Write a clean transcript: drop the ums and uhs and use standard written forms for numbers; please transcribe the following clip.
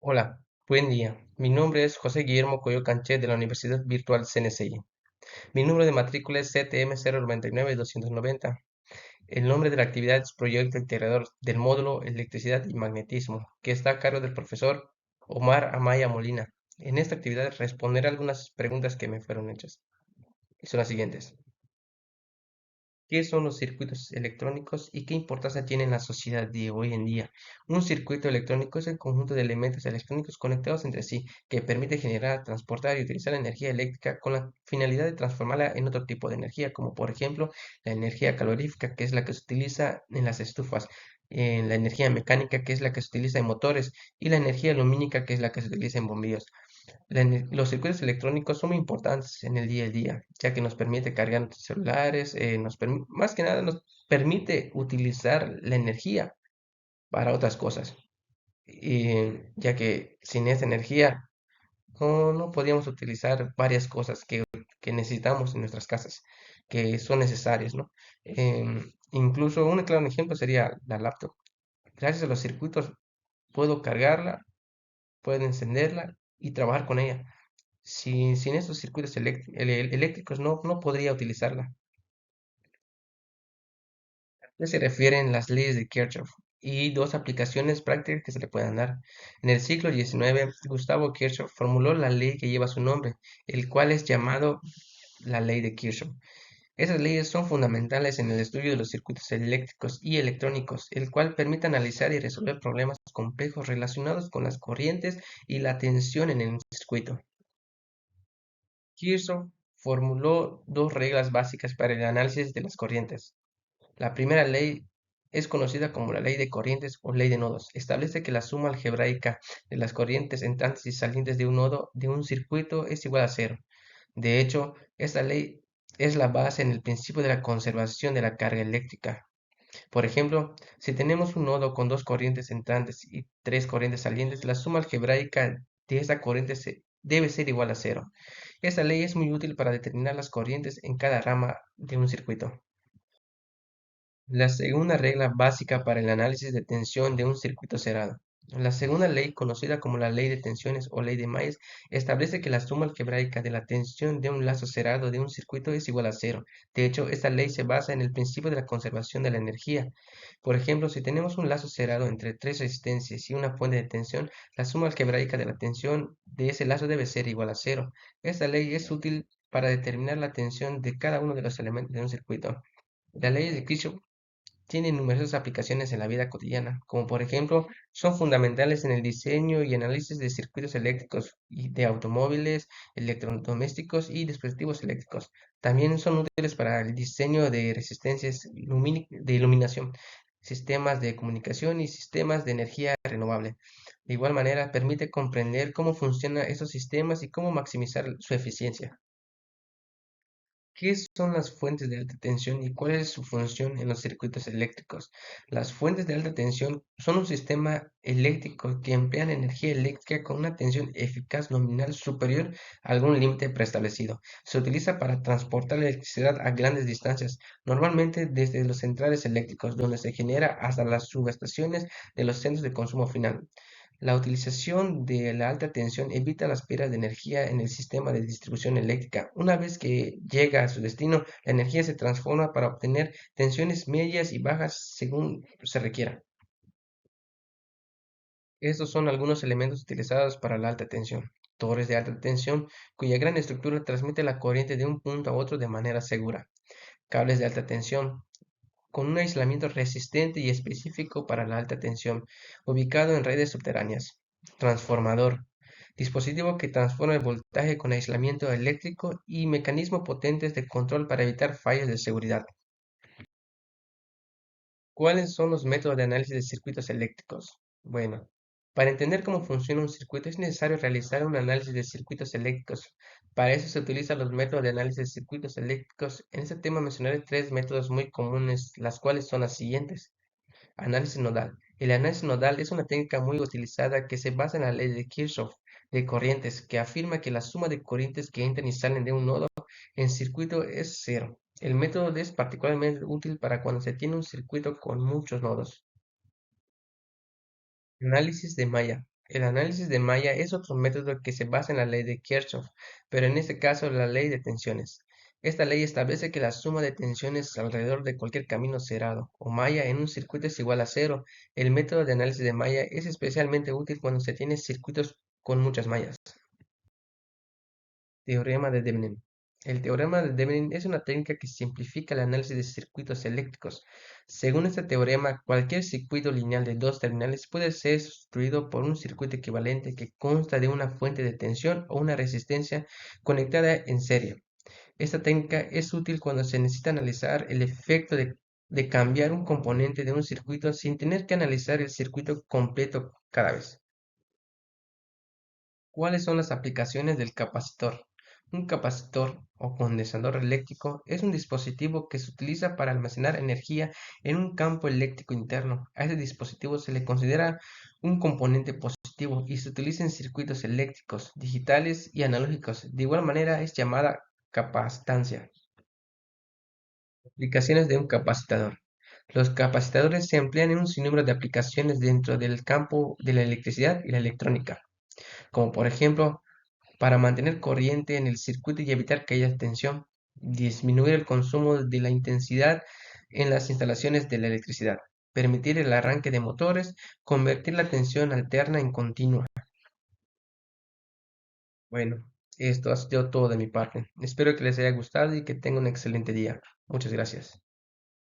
Hola, buen día. Mi nombre es José Guillermo Coyo Canchet de la Universidad Virtual CNCI. Mi número de matrícula es CTM 099-290. El nombre de la actividad es Proyecto Integrador del módulo Electricidad y Magnetismo, que está a cargo del profesor Omar Amaya Molina. En esta actividad responderé algunas preguntas que me fueron hechas. Y son las siguientes. ¿Qué son los circuitos electrónicos y qué importancia tienen en la sociedad de hoy en día? Un circuito electrónico es el conjunto de elementos electrónicos conectados entre sí que permite generar, transportar y utilizar energía eléctrica con la finalidad de transformarla en otro tipo de energía, como por ejemplo la energía calorífica, que es la que se utiliza en las estufas, en la energía mecánica, que es la que se utiliza en motores, y la energía lumínica, que es la que se utiliza en bombillos. Los circuitos electrónicos son muy importantes en el día a día, ya que nos permite cargar nuestros celulares, más que nada nos permite utilizar la energía para otras cosas, ya que sin esa energía no podríamos utilizar varias cosas que necesitamos en nuestras casas, que son necesarias, ¿no? Incluso un claro ejemplo sería la laptop. Gracias a los circuitos puedo cargarla, puedo encenderla y trabajar con ella. Sin estos circuitos eléctricos no podría utilizarla. ¿A qué se refieren las leyes de Kirchhoff? Y dos aplicaciones prácticas que se le pueden dar. En el siglo XIX, Gustavo Kirchhoff formuló la ley que lleva su nombre, el cual es llamado la ley de Kirchhoff. Esas leyes son fundamentales en el estudio de los circuitos eléctricos y electrónicos, el cual permite analizar y resolver problemas complejos relacionados con las corrientes y la tensión en el circuito. Kirchhoff formuló dos reglas básicas para el análisis de las corrientes. La primera ley es conocida como la ley de corrientes o ley de nodos. Establece que la suma algebraica de las corrientes entrantes y salientes de un nodo de un circuito es igual a cero. De hecho, esta ley es la base en el principio de la conservación de la carga eléctrica. Por ejemplo, si tenemos un nodo con dos corrientes entrantes y tres corrientes salientes, la suma algebraica de esa corriente debe ser igual a cero. Esta ley es muy útil para determinar las corrientes en cada rama de un circuito. La segunda regla básica para el análisis de tensión de un circuito cerrado. La segunda ley, conocida como la ley de tensiones o ley de Mayes, establece que la suma algebraica de la tensión de un lazo cerrado de un circuito es igual a cero. De hecho, esta ley se basa en el principio de la conservación de la energía. Por ejemplo, si tenemos un lazo cerrado entre tres resistencias y una fuente de tensión, la suma algebraica de la tensión de ese lazo debe ser igual a cero. Esta ley es útil para determinar la tensión de cada uno de los elementos de un circuito. Las leyes de Kirchhoff tienen numerosas aplicaciones en la vida cotidiana, como por ejemplo, son fundamentales en el diseño y análisis de circuitos eléctricos y de automóviles, electrodomésticos y dispositivos eléctricos. También son útiles para el diseño de resistencias de iluminación, sistemas de comunicación y sistemas de energía renovable. De igual manera, permite comprender cómo funcionan esos sistemas y cómo maximizar su eficiencia. ¿Qué son las fuentes de alta tensión y cuál es su función en los circuitos eléctricos? Las fuentes de alta tensión son un sistema eléctrico que emplean energía eléctrica con una tensión eficaz nominal superior a algún límite preestablecido. Se utiliza para transportar electricidad a grandes distancias, normalmente desde los centrales eléctricos, donde se genera hasta las subestaciones de los centros de consumo final. La utilización de la alta tensión evita las pérdidas de energía en el sistema de distribución eléctrica. Una vez que llega a su destino, la energía se transforma para obtener tensiones medias y bajas según se requiera. Estos son algunos elementos utilizados para la alta tensión. Torres de alta tensión, cuya gran estructura transmite la corriente de un punto a otro de manera segura. Cables de alta tensión, con un aislamiento resistente y específico para la alta tensión, ubicado en redes subterráneas. Transformador, dispositivo que transforma el voltaje con aislamiento eléctrico y mecanismos potentes de control para evitar fallas de seguridad. ¿Cuáles son los métodos de análisis de circuitos eléctricos? Bueno, para entender cómo funciona un circuito es necesario realizar un análisis de circuitos eléctricos. Para eso se utilizan los métodos de análisis de circuitos eléctricos. En este tema mencionaré tres métodos muy comunes, las cuales son las siguientes. Análisis nodal. El análisis nodal es una técnica muy utilizada que se basa en la ley de Kirchhoff de corrientes, que afirma que la suma de corrientes que entran y salen de un nodo en circuito es cero. El método es particularmente útil para cuando se tiene un circuito con muchos nodos. Análisis de malla. El análisis de malla es otro método que se basa en la ley de Kirchhoff, pero en este caso la ley de tensiones. Esta ley establece que la suma de tensiones alrededor de cualquier camino cerrado o malla en un circuito es igual a cero. El método de análisis de malla es especialmente útil cuando se tiene circuitos con muchas mallas. Teorema de Debnin. El teorema de Debnin es una técnica que simplifica el análisis de circuitos eléctricos. Según este teorema, cualquier circuito lineal de dos terminales puede ser sustituido por un circuito equivalente que consta de una fuente de tensión o una resistencia conectada en serie. Esta técnica es útil cuando se necesita analizar el efecto de cambiar un componente de un circuito sin tener que analizar el circuito completo cada vez. ¿Cuáles son las aplicaciones del capacitor? Un capacitor o condensador eléctrico es un dispositivo que se utiliza para almacenar energía en un campo eléctrico interno. A ese dispositivo se le considera un componente positivo y se utiliza en circuitos eléctricos, digitales y analógicos. De igual manera es llamada capacitancia. Aplicaciones de un capacitador. Los capacitadores se emplean en un sinnúmero de aplicaciones dentro del campo de la electricidad y la electrónica, como por ejemplo para mantener corriente en el circuito y evitar que haya tensión, disminuir el consumo de la intensidad en las instalaciones de la electricidad, permitir el arranque de motores, convertir la tensión alterna en continua. Bueno, esto ha sido todo de mi parte. Espero que les haya gustado y que tengan un excelente día. Muchas gracias.